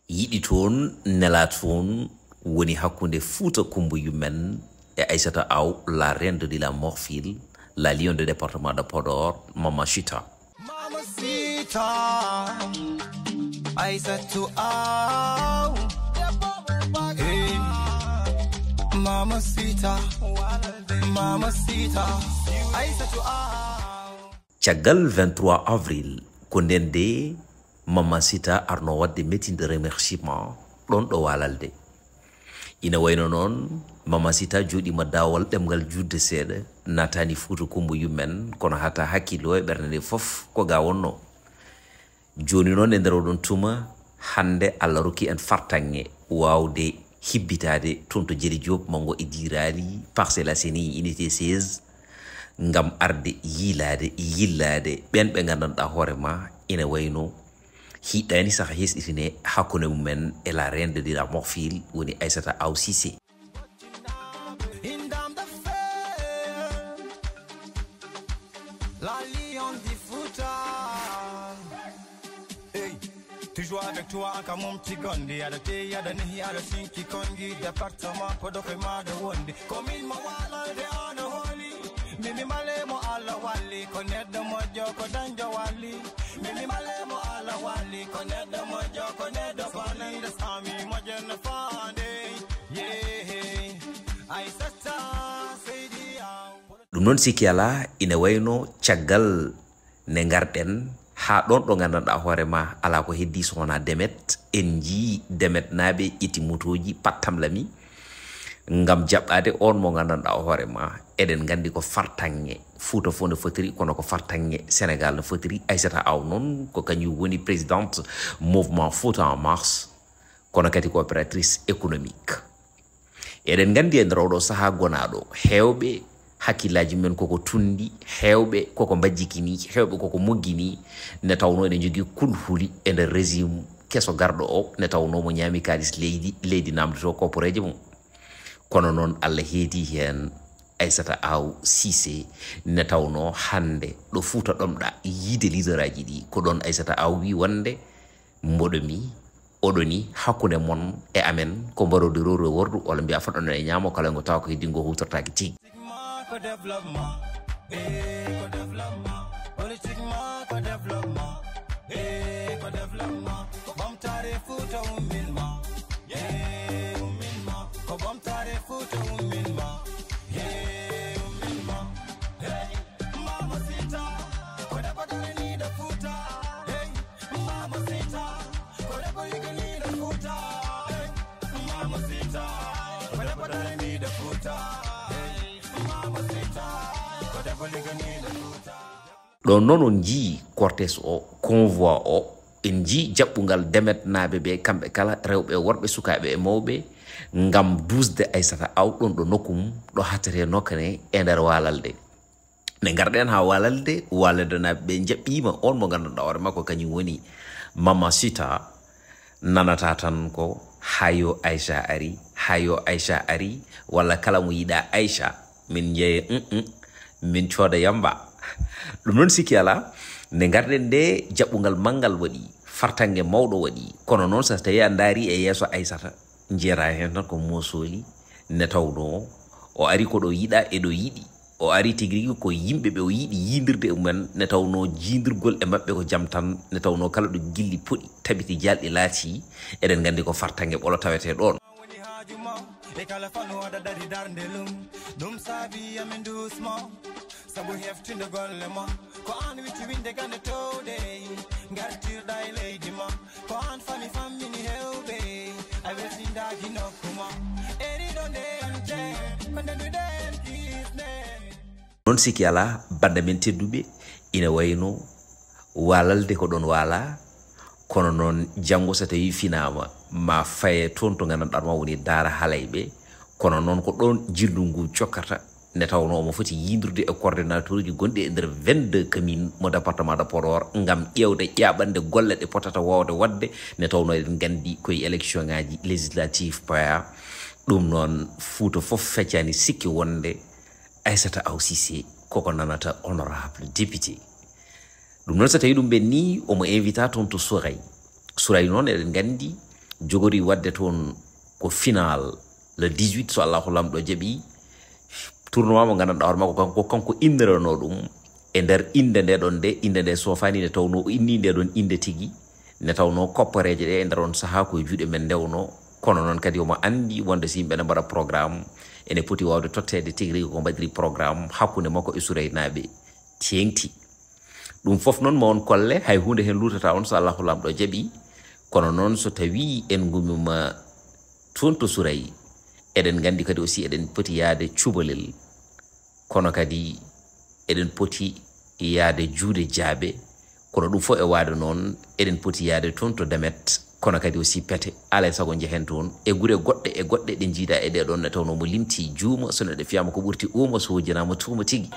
yiɗi toon nela toon woni hakkunde Fouta Koumboyou men e Aïssata Aw, la reine de la Morphil, la lion du département de Podor, Mama Chita. Mama Sita, Aïssata Aw, hey. Mama Sita, Aïssata Aw. Caggal 23 avril ko ndende Mama Sita arno wadde meeting de remerciement ɗon ɗo walalde. Ina wayno noon Mama Sita joɗima dawal ɗemgal judde seeɗa natani Fouta Koumboyou men kono hata hakkilo e ɓernde nde fof ko ga wonno. Joni noon e nder oɗon tuma hande Allah rokki en fartange wawde hibbitade toon to Jeri Diop mango e dirali Parcelles Assainies unité 16 ngam arde yillade ɓen ɓe gandanɗa hoorema ina wayno hiɗani saka hesɗitine hakkunde mumen e la reine de la Morphil woni Aïssata Aw Cissé. Toujours avec toi, encore mon petit gondi. Y'a de thé, y'a de nez, y'a de sinki kongi. Département, pour de créma de wondi. Comme il m'a wala de on holy. Mimi male mo ala wali. Connaître de moi, jo, kodanjo wali. Mimi male mo ala wali. Connaître de moi, jo, connaître de panen de sami. Moi, je ne fande. Yeah. Aïssata, c'est dia. Ɗum noon sikki ala ina wayno caggal ne garɗen ha ɗon ɗo gandanɗa hoorema ala ko heddi sowona demet en jii demet naaɓe ƴetti motoji pattam lami ngam jaɓɓade on mo gandanɗa hoorema eɗen gandi ko fartange Fouta fo no fotiri kono ko fartange Sénégal no fotiri. Aïssata Aw noon ko kañum woni présidente mouvement Fouta en marche kono kadi ko opératrice économique. Eɗen gandi e nder oɗo saaha gonaɗo hewɓe hakkillaji men koko tundi, hewɓe koko mbajjikini, hewɓe koko moggini ne tawno ene jogui kulhuli e nder régime keso garɗo o ne tawno mo ñaami kalis leydi namdoto koporeje mum. Kono noon Allah heedi hen Aïssata Aw Cissé ne tawno hande ɗo Fouta ɗomɗa yiide leader aji ɗi ko ɗon Aïssata Aw wi wonde mboɗomi oɗoni hakkunde mon e amen ko mbarode roro wordu walla mbiya foɗɗon e ñaamo kala ngo tawa ko heddi ngo hutortaki tigi. Développement, politiquement, développement, développement. Bam tare Fouta umilma, yeah, umilma. Bam tare Fouta umilma, yeah, umilma. Hey, Mama Sita, koda koda ni da Fouta. Hey, Mama Sita, koda koda ni da Fouta. Hey, Mama Sita, koda koda ni da Fouta. ɗon noon on jii cortège o convoi o en jii jaɓɓungal demet naaɓe ɓe kamɓe kala rewɓe worɓe sukaɓe e mawɓe ngam dusde Aïssata Aw ɗon ɗo nokkum ɗo hattere nokkane e nder walalde. Ne garɗen ha walalde naaɓe ɓe jaɓɓima on mo gandanɗa hoore makko kañum woni Mama Chita nanata tan ko hayo Aïcha ari walla kala mo yiɗa Aïcha min jeeye min cooda yamba. Ɗum noon sikki ala nde garɗen nde jaɓɓungal manngal waɗi fartange mawɗo waɗi kono noon so tawi a daari e yeeso Aïssata jeera hen tan ko mosoli ne tawno o ari ko ɗo yiɗa e ɗo yiɗi o ari tigi rigui ko yimɓe ɓe o yiɗi yidirde mumen ne tawno jidirgol e maɓɓe ko jaam tan ne tawno kala ɗo gilli poɗi tabiti jalɗi laati eɗen gandi ko fartange ɓolo tawete ɗon. E kala fano ada dari darnde lum dum sabi amen doucement sabu heftinde golle ma ko an witti winde gande towde gartirɗa e leydi ma ko an fami fammini hewɓe a weltindaki nokkuma eriɗo ndente ko ndenduɗen kisne. Noon sikki ala banda men tedduɓe ina wayno walalde ko ɗon wala kono noon janngo so tawi finama ma faye toon to gandanɗa ma woni daara halayɓe kono noon ko ɗon jillu ngu jokkata ne tawno omo foti yidrude e coordinateur uji gonɗi e nder 22 commune mo département de Podor ngam ƴewde ƴaɓande golle ɗe potata wawde wadde ne tawno eɗen gandi koye élection ngaji législative paya ɗum noon Fouta fof feccani sikki wonde Aïssata Aw Cissé koko nanata honorable député. Ɗum noon so tawi ɗum ɓenni omo invita toon to Souraye noon eɗen gandi jogori wadde toon ko final le 18 so allahu lamɗo jaɓi tournoi mo gandanɗa hoore makko kanko indirano ɗum e nder inde nde ɗon nde inde nde sofani nde tawno inni nde ɗon inde tigi ne tawno koppareje ɗe e nder on saaha koye juuɗe men ndewno kono noon kadi omo andi wonde so yimɓe ne mbaɗa programme ene poti wawde tottede tigi rigi ko mbaɗiri programme hakkude makko e Soureynaɓe tengti ɗum fof noon ma on kolle hay hunde hen lutata on so allahu lamɗo jaɓi kono noon so tawi en gumima toon to Sourey eɗen gandi kadi aussi eɗen poti yaade cubalel kono kadi eɗen poti yaade juuɗe jaabe kono ɗum fof e waade noon eɗen poti yaade toon to Demet kono kadi aussi pete alay sago jehen toon e gure goɗɗe e goɗɗe ɗe jiiɗa e ɗeɗon ne tawno mo limti juuma so neɗɗo fiyama ko ɓurti uma so wujjanama tuuma tigi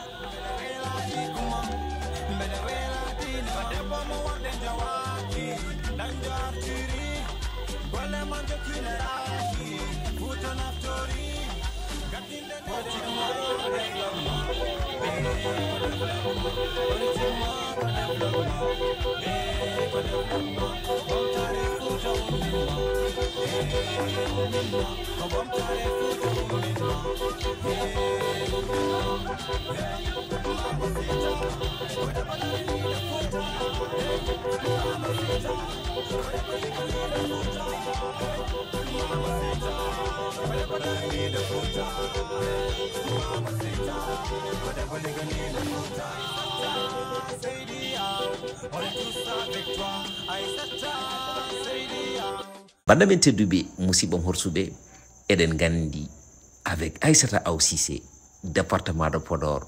banda men tedduɓe musidɓam horsuɓe eɗen gandi avec Aissata Aw Cissé département de Podor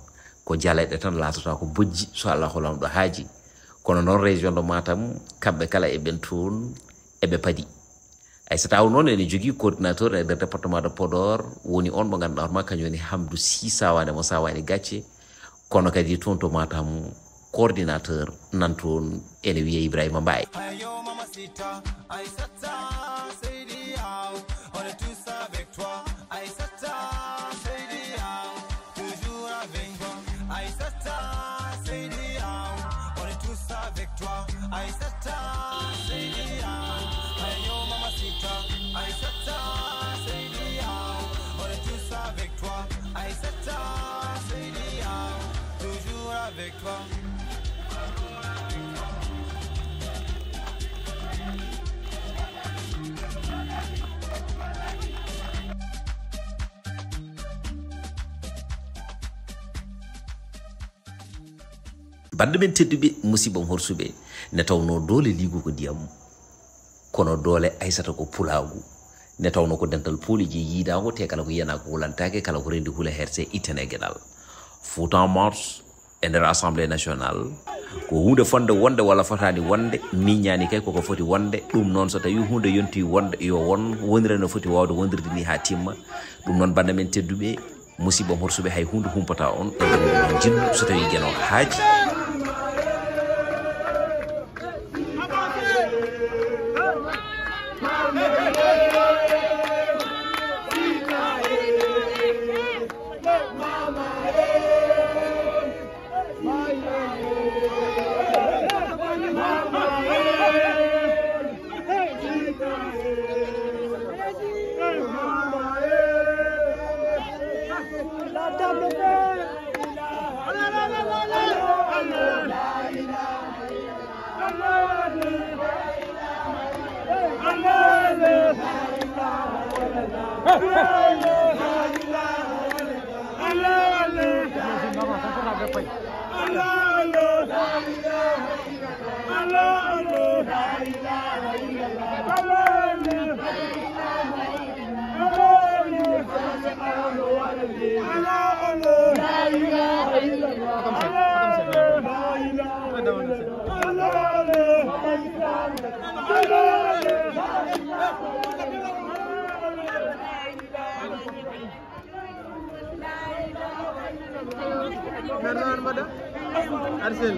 ko jaleɗe tan latata ko bojji so allahu lamɗo haaji kono noon région de Matam kamɓe kala eɓen toon eɓe paadi Aissata Aw noon ene jogui coordinateur e nder département de Podor woni on mo ganduɗa hoorema kañum woni Hamdou Sy sawade mo sawani gacce kono kadi toon to Matam coordinateur nan toon ene wiye Ibrahima Mbaye bande men tedduɓe musidɓam horsuɓe ne tawno doole liigu ko ndiyam kono doole Aissata ko pulagu ne tawno ko dental pooliji yiidago te kala ko yiyana ko wulantake kala ko rendi huula herse ittane gueɗal Fouta en marche e nder assemblée nationale ko hunde fonde wonde walla fotani wonde miñani kay koko foti wonde ɗum noon so tawi hunde yonti wonde yo won wonire no foti wawde wondirde ni ha timma ɗum noon bande men tedduɓe musidɓam horsuɓe hay hunde humpata on e nder jinnu so tawi gueno haaji Arsel.